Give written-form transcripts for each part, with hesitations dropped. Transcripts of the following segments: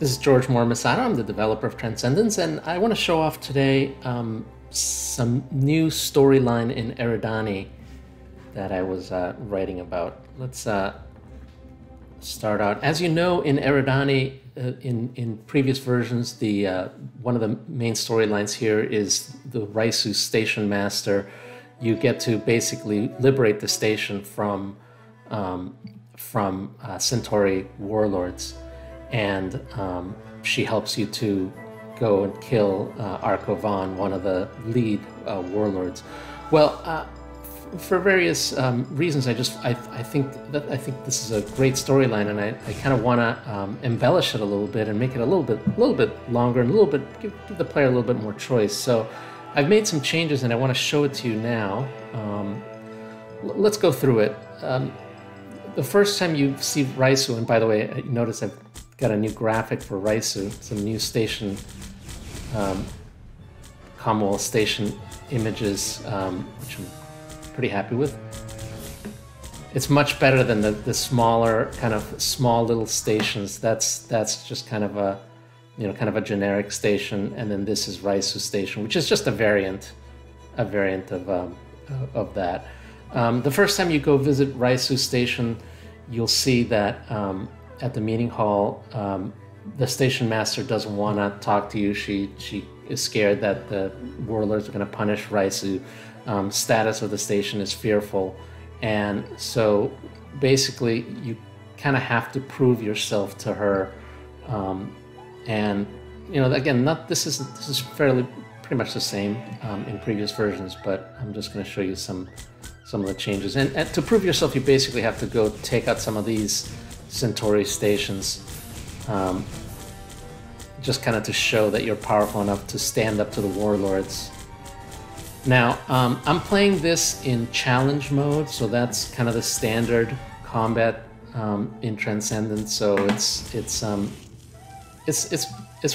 This is George Moore-Masano. I'm the developer of Transcendence, and I want to show off today some new storyline in Eridani that I was writing about. Let's start out. As you know, in Eridani, in previous versions, the one of the main storylines here is the Raisu Station Master. You get to basically liberate the station from Centauri warlords, and she helps you to go and kill Arco Vaughn, one of the lead warlords. Well, for various reasons, I think this is a great storyline, and I kind of want to embellish it a little bit and make it a little bit longer and give the player a little bit more choice. So I've made some changes, and I want to show it to you now. Let's go through it. The first time you see Raisu, and by the way, notice I've got a new graphic for Raisu, some new station, Commonwealth station images, which I'm pretty happy with. It's much better than the smaller, kind of small little stations. That's just kind of a, kind of a generic station, and then this is Raisu Station, which is just a variant of that. The first time you go visit Raisu Station, you'll see that at the meeting hall, the station master doesn't want to talk to you. She is scared that the warlords are going to punish Raisu. Status of the station is fearful, and so basically you kind of have to prove yourself to her. And again, this is pretty much the same in previous versions, but I'm just going to show you some of the changes. And to prove yourself, you basically have to go take out some of these Centauri stations, just kind of to show that you're powerful enough to stand up to the warlords. Now, I'm playing this in challenge mode, so that's kind of the standard combat in Transcendence. So it's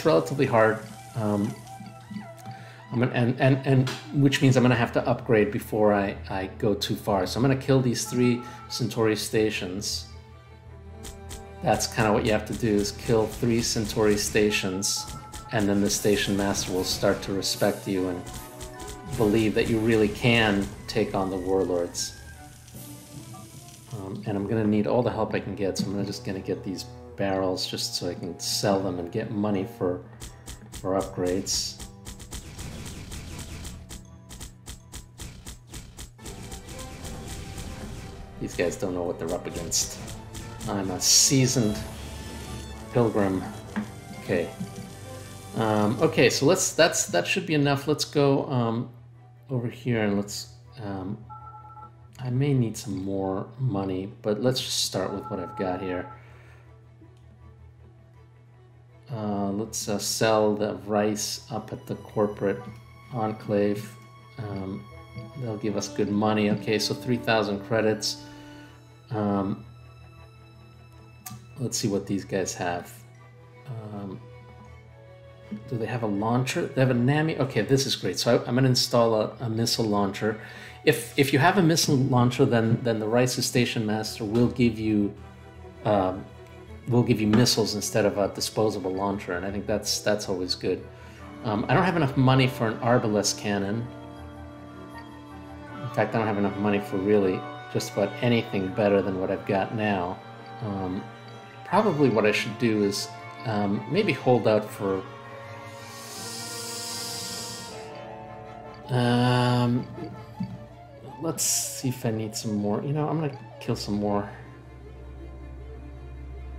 relatively hard. And which means I'm going to have to upgrade before I go too far. So I'm going to kill these 3 Centauri stations. That's kind of what you have to do, is kill 3 Centauri stations, and then the station master will start to respect you and believe that you really can take on the warlords. And I'm going to need all the help I can get, so I'm just going to get these barrels just so I can sell them and get money for upgrades. These guys don't know what they're up against. I'm a seasoned pilgrim. Okay. Okay, so that should be enough. Let's go over here and let's. I may need some more money, but let's just start with what I've got here. Let's sell the rice up at the corporate enclave. They'll give us good money. Okay, so 3,000 credits. Let's see what these guys have. Do they have a launcher? They have a NAMI. Okay, this is great. So I'm going to install a missile launcher. If you have a missile launcher, then the Raisu Station Master will give you missiles instead of a disposable launcher, and I think that's always good. I don't have enough money for an arbalest cannon. In fact, I don't have enough money for really just about anything better than what I've got now. Probably what I should do is maybe hold out for... let's see if I need some more. I'm going to kill some more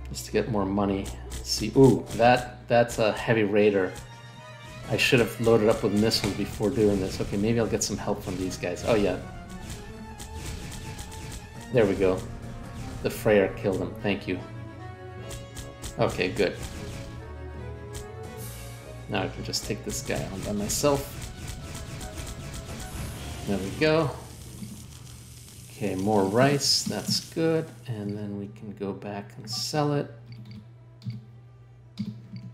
just to get more money. Let's see. Ooh, that's a heavy raider. I should have loaded up with missiles before doing this. Okay, maybe I'll get some help from these guys. Oh, yeah. There we go. The Freyr killed him. Thank you. Okay, good. Now I can just take this guy on by myself. There we go. Okay, more rice. That's good. And then we can go back and sell it.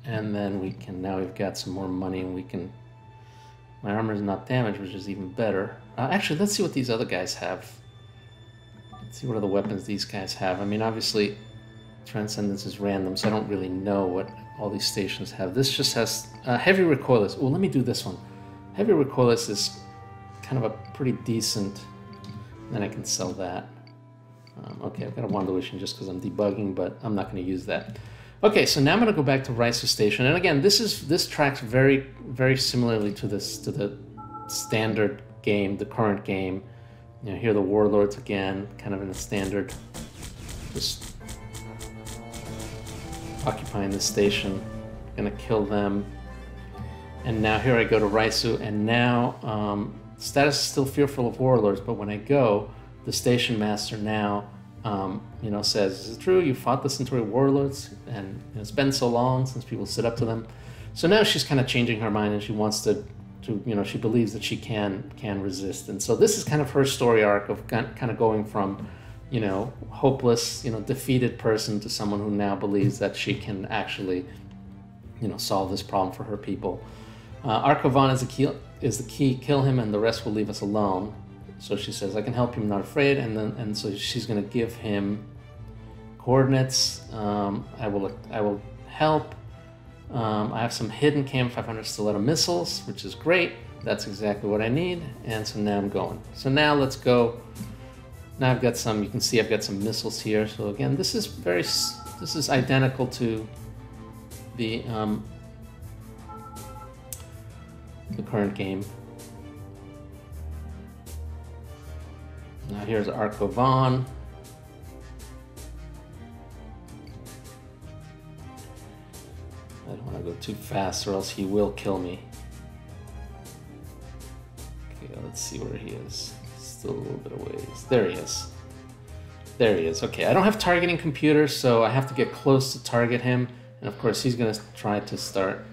And then we can, now we've got some more money and we can, my armor is not damaged, which is even better. Actually, let's see what these other guys have. Let's see what other weapons these guys have. I mean, obviously, Transcendence is random, so I don't really know what all these stations have. This just has heavy recoilless. Oh, let me do this one. Heavy recoilless is kind of a pretty decent. Then I can sell that. Okay, I've got a Wanderwition just because I'm debugging, but I'm not going to use that. Okay, so now I'm going to go back to Raisu Station, and again, this tracks very, very similarly to the standard game, the current game. You know, here are the Warlords again, kind of in a standard, just occupying the station. Gonna kill them, and now here I go to Raisu, and now status is still fearful of Warlords, but when I go, the station master now, you know, says, "Is it true you fought the Centauri Warlords? And it's been so long since people stood up to them." So now she's kind of changing her mind, and she wants to, you know, she believes that she can resist. And so this is kind of her story arc of kind of going from, you know, hopeless, you know, defeated person to someone who now believes that she can actually, you know, solve this problem for her people. Arco Vaughn is the key. Kill him, and the rest will leave us alone. So she says, "I can help you. I'm not afraid." And so she's going to give him coordinates. I will help. I have some hidden KM500 stiletto missiles, which is great. That's exactly what I need. And so now I'm going. So now let's go. Now I've got some. You can see I've got some missiles here. So again, this is identical to the current game. Now here's Arco Vaughn. I don't want to go too fast or else he will kill me. Okay, let's see where he is. Still a little bit of ways. There he is. There he is. Okay, I don't have targeting computer, so I have to get close to target him. And of course, he's going to try to start.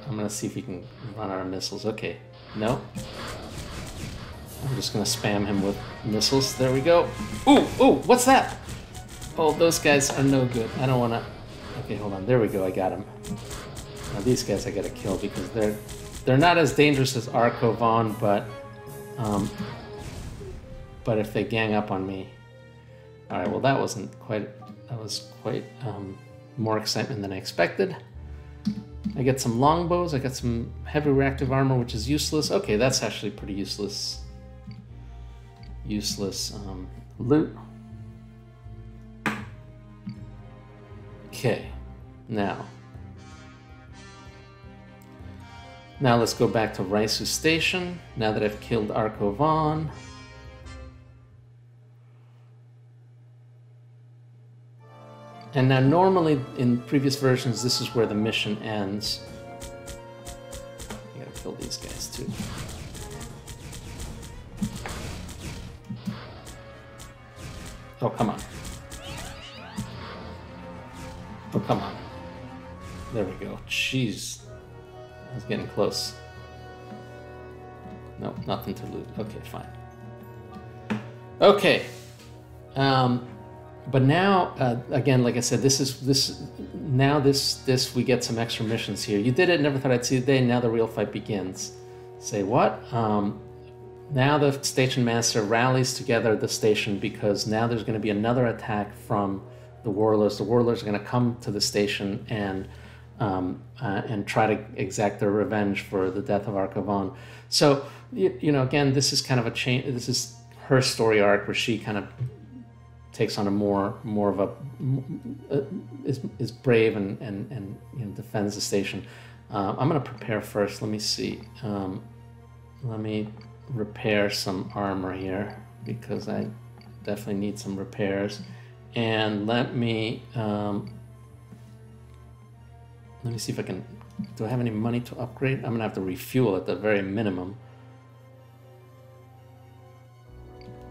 I'm going to see if he can run out of missiles. Okay, no. I'm just going to spam him with missiles. There we go. Ooh, ooh, what's that? Oh, those guys are no good. I don't want to... Okay, hold on. There we go. I got him. Now these guys I got to kill because they're not as dangerous as Arco Vaughn, but if they gang up on me... All right, well, that was quite more excitement than I expected. I get some longbows. I got some heavy reactive armor, which is useless. Okay, that's actually pretty useless. Loot. Okay, now let's go back to Raisu Station. Now that I've killed Arco Vaughn. And now normally in previous versions, this is where the mission ends. I gotta kill these guys too. Oh, come on. Oh, come on. There we go. Jeez. I was getting close. Nope, nothing to loot. Okay, fine. Okay. But now, again, like I said, we get some extra missions here. You did it, never thought I'd see the day, now the real fight begins. Say what? Now the station master rallies together the station because now there's going to be another attack from the Warlords. The Warlords are going to come to the station and try to exact their revenge for the death of Arco Vaughn. So, you know, again, this is kind of a change. This is her story arc where she kind of takes on a more of a is brave and you know, defends the station. I'm going to prepare first. Let me see. Let me repair some armor here because I definitely need some repairs. And let me see if I can. Do I have any money to upgrade? I'm gonna have to refuel at the very minimum.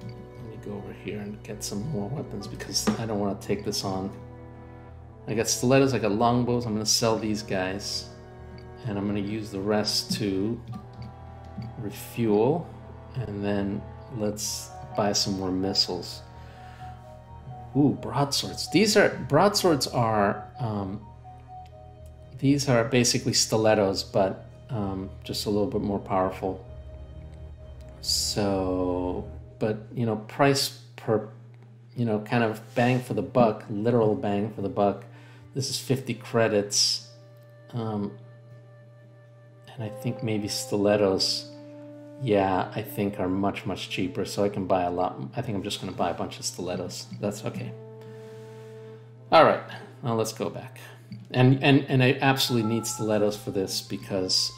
Let me go over here and get some more weapons because I don't want to take this on. I got stilettos, I got longbows. I'm gonna sell these guys, and I'm gonna use the rest to refuel, and then let's buy some more missiles. Ooh, broadswords. Broadswords are these are basically stilettos, but just a little bit more powerful. So, but you know, price per you know, kind of bang for the buck, literal bang for the buck. This is 50 credits. And I think maybe stilettos, yeah, I think are much, much cheaper. So I can buy a lot. I think I'm just going to buy a bunch of stilettos. That's okay. All right, now let's go back. And I absolutely need stilettos for this because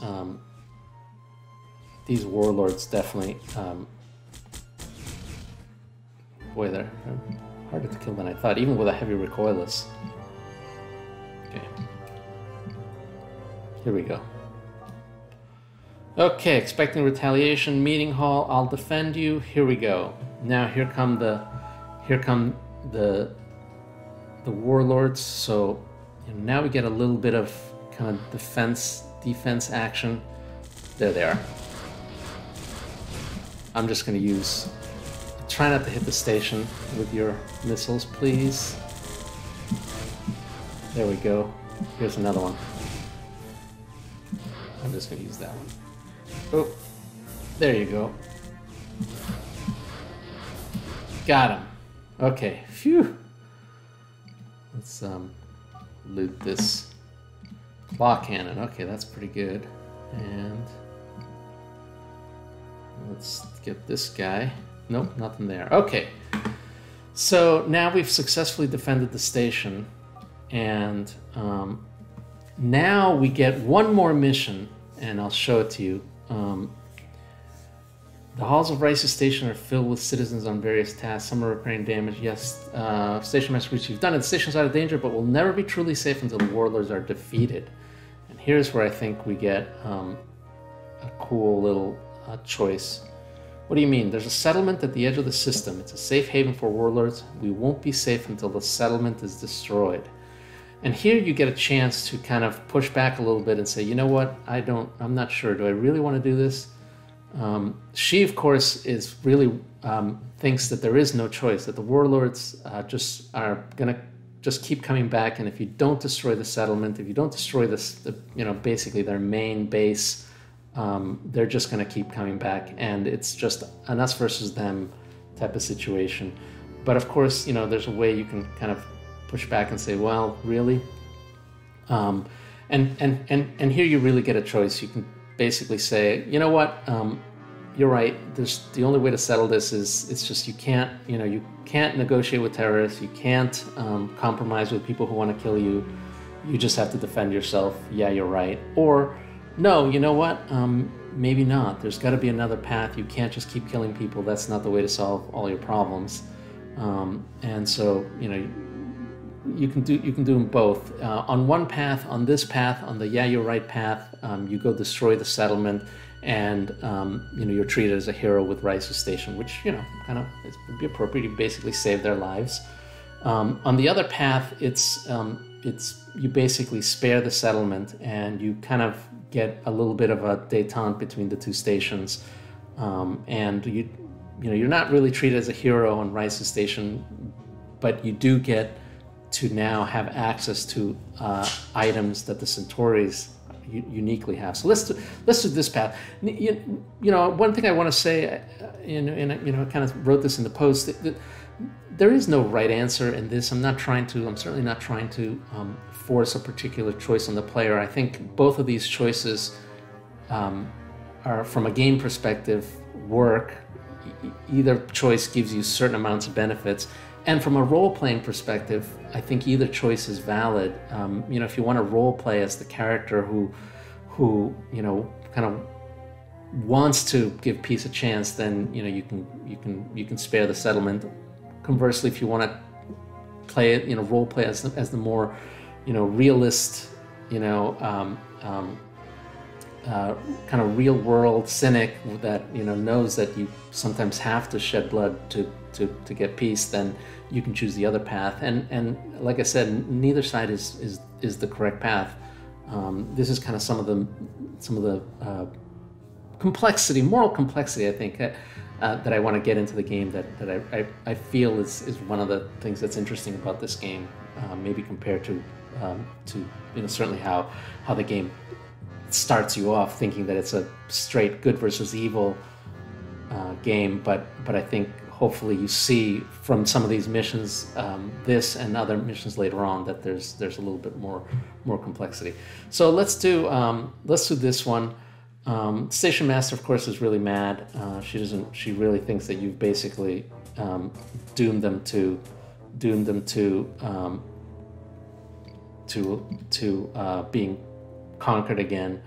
these warlords definitely, boy, they're harder to kill than I thought, even with a heavy recoilless. Okay, here we go. Okay, expecting retaliation, meeting hall, I'll defend you. Here we go. Now here come the warlords. So you know, now we get a little bit of kind of defense action. There they are. I'm just going to use. Try not to hit the station with your missiles, please. There we go. Here's another one. I'm just going to use that one. Oh, there you go. Got him. Okay, phew. Let's loot this claw cannon. Okay, that's pretty good. And let's get this guy. Nope, nothing there. Okay, so now we've successfully defended the station, and now we get one more mission, and I'll show it to you. The halls of Raisu Station are filled with citizens on various tasks. Some are repairing damage. Yes, Station Master, which you've done it. The station's out of danger, but will never be truly safe until the warlords are defeated. And here's where I think we get a cool little choice. What do you mean? There's a settlement at the edge of the system. It's a safe haven for warlords. We won't be safe until the settlement is destroyed. And here you get a chance to kind of push back a little bit and say, you know what? I'm not sure. Do I really want to do this? She, of course, is really thinks that there is no choice, that the warlords just are going to just keep coming back. And if you don't destroy the settlement, if you don't destroy this, you know, basically their main base, they're just going to keep coming back. And it's just an us versus them type of situation. But of course, you know, there's a way you can kind of push back and say, well, really? And here you really get a choice. You can basically say, you know what, you're right. The only way to settle this is it's just you can't negotiate with terrorists. You can't compromise with people who want to kill you. You just have to defend yourself. Yeah, you're right. Or no, you know what? Maybe not. There's got to be another path. You can't just keep killing people. That's not the way to solve all your problems. And so, you know, you can do them both. On one path, on this path, on the yeah, you're right path, you go destroy the settlement, and you know, you're treated as a hero with Raisu Station, which, you know, kind of would be appropriate. You basically save their lives. On the other path, it's you basically spare the settlement, and you kind of get a little bit of a détente between the two stations, and you know, you're not really treated as a hero on Raisu Station, but you do get to now have access to items that the Centauris uniquely have. So let's do this path. You know, one thing I want to say, you know, I kind of wrote this in the post, that there is no right answer in this. I'm certainly not trying to force a particular choice on the player. I think both of these choices are, from a game perspective, work. Either choice gives you certain amounts of benefits. And from a role-playing perspective, I think either choice is valid. You know, if you want to role-play as the character who you know, kind of wants to give peace a chance, then, you know, you can spare the settlement. Conversely, if you want to play it, you know, role-play as the more, you know, realist, you know, kind of real-world cynic that, you know, knows that you sometimes have to shed blood to get peace, then you can choose the other path. And like I said, neither side is the correct path. This is kind of some of the complexity, moral complexity, I think, that I want to get into the game, that I feel is one of the things that's interesting about this game, maybe compared to you know, certainly how the game starts you off thinking that it's a straight good versus evil game, but I think hopefully you see from some of these missions, this and other missions later on, that there's a little bit more complexity. So let's do this one. Station Master, of course, is really mad. She really thinks that you've basically doomed them to being conquered again.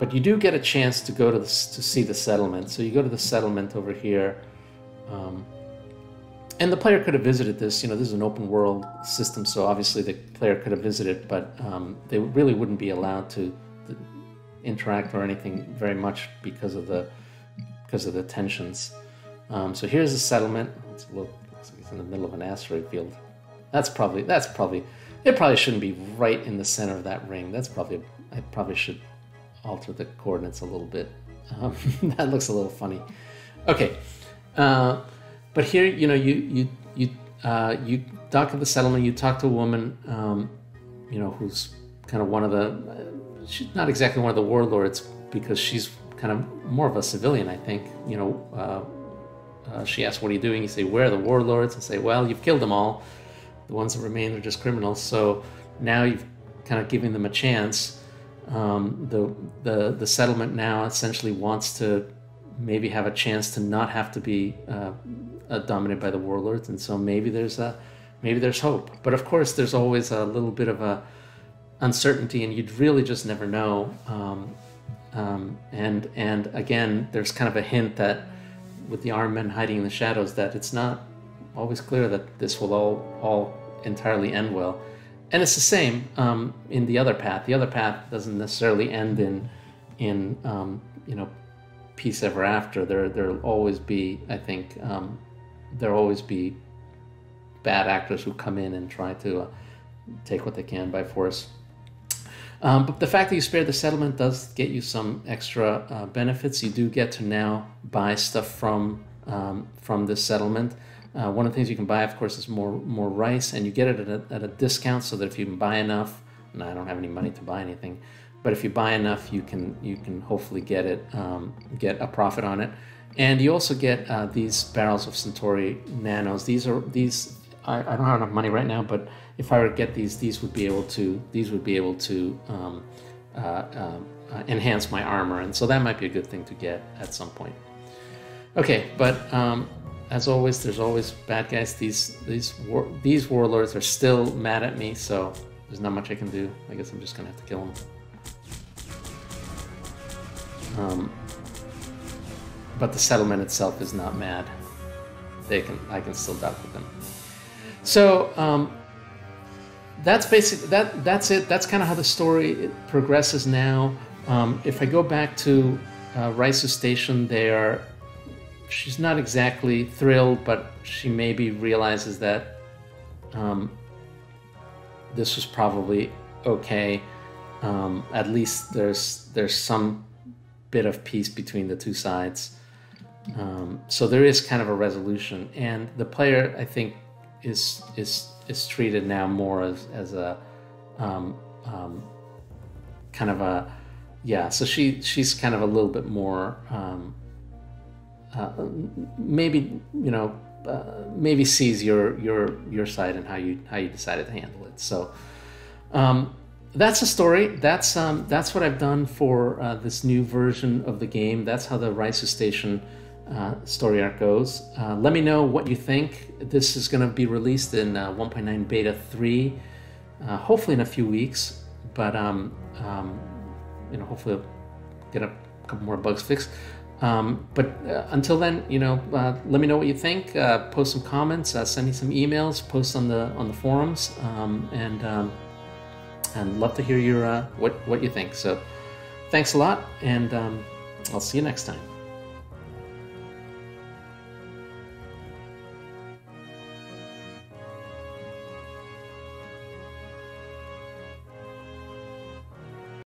But you do get a chance to go to see the settlement. So you go to the settlement over here, and the player could have visited this. You know, this is an open world system, so obviously the player could have visited, but they really wouldn't be allowed to interact or anything very much because of the tensions. So here's the settlement. Looks like it's in the middle of an asteroid field. It probably shouldn't be right in the center of that ring. I probably should alter the coordinates a little bit. That looks a little funny. Okay, but here, you know, you dock at the settlement. You talk to a woman, you know, who's kind of one of the. She's not exactly one of the warlords because she's kind of more of a civilian, I think. You know, she asks, "What are you doing?" You say, "Where are the warlords?" And say, "Well, you've killed them all. The ones that remain are just criminals. So now you've kind of given them a chance." The settlement now essentially wants to maybe have a chance to not have to be dominated by the warlords, and so maybe there's hope. But of course, there's always a little bit of a uncertainty, and you'd really just never know. And again, there's kind of a hint that with the armed men hiding in the shadows, that it's not always clear that this will all entirely end well. And it's the same in the other path. The other path doesn't necessarily end in you know, peace ever after. There'll always be, I think, there'll always be bad actors who come in and try to take what they can by force. But the fact that you spared the settlement does get you some extra benefits. You do get to now buy stuff from this settlement. One of the things you can buy, of course, is more rice, and you get it at a discount, so that if you can buy enough, and I don't have any money to buy anything, but if you buy enough, you can hopefully get a profit on it. And you also get these barrels of Centauri nanos. I don't have enough money right now, but if I were to get these would be able to enhance my armor, and so that might be a good thing to get at some point. Okay, but as always, there's always bad guys. These warlords are still mad at me, so there's not much I can do. I guess I'm just gonna have to kill them. But the settlement itself is not mad. I can still dock with them. So that's basically that's it. That's kind of how the story progresses now. If I go back to Raisu Station, she's not exactly thrilled, but she maybe realizes that this was probably okay. At least there's some bit of peace between the two sides. So there is kind of a resolution, and the player, I think, is treated now more as a kind of a, yeah. So she's kind of a little bit more. Maybe, you know, maybe sees your side and how you decided to handle it. So that's the story. That's what I've done for this new version of the game. That's how the Raisu Station story arc goes. Let me know what you think. This is going to be released in 1.9 beta 3, hopefully in a few weeks. But you know, hopefully I'll get a couple more bugs fixed. But until then, you know, let me know what you think. Post some comments, send me some emails, post on the forums, and love to hear your what you think. So, thanks a lot, and I'll see you next time.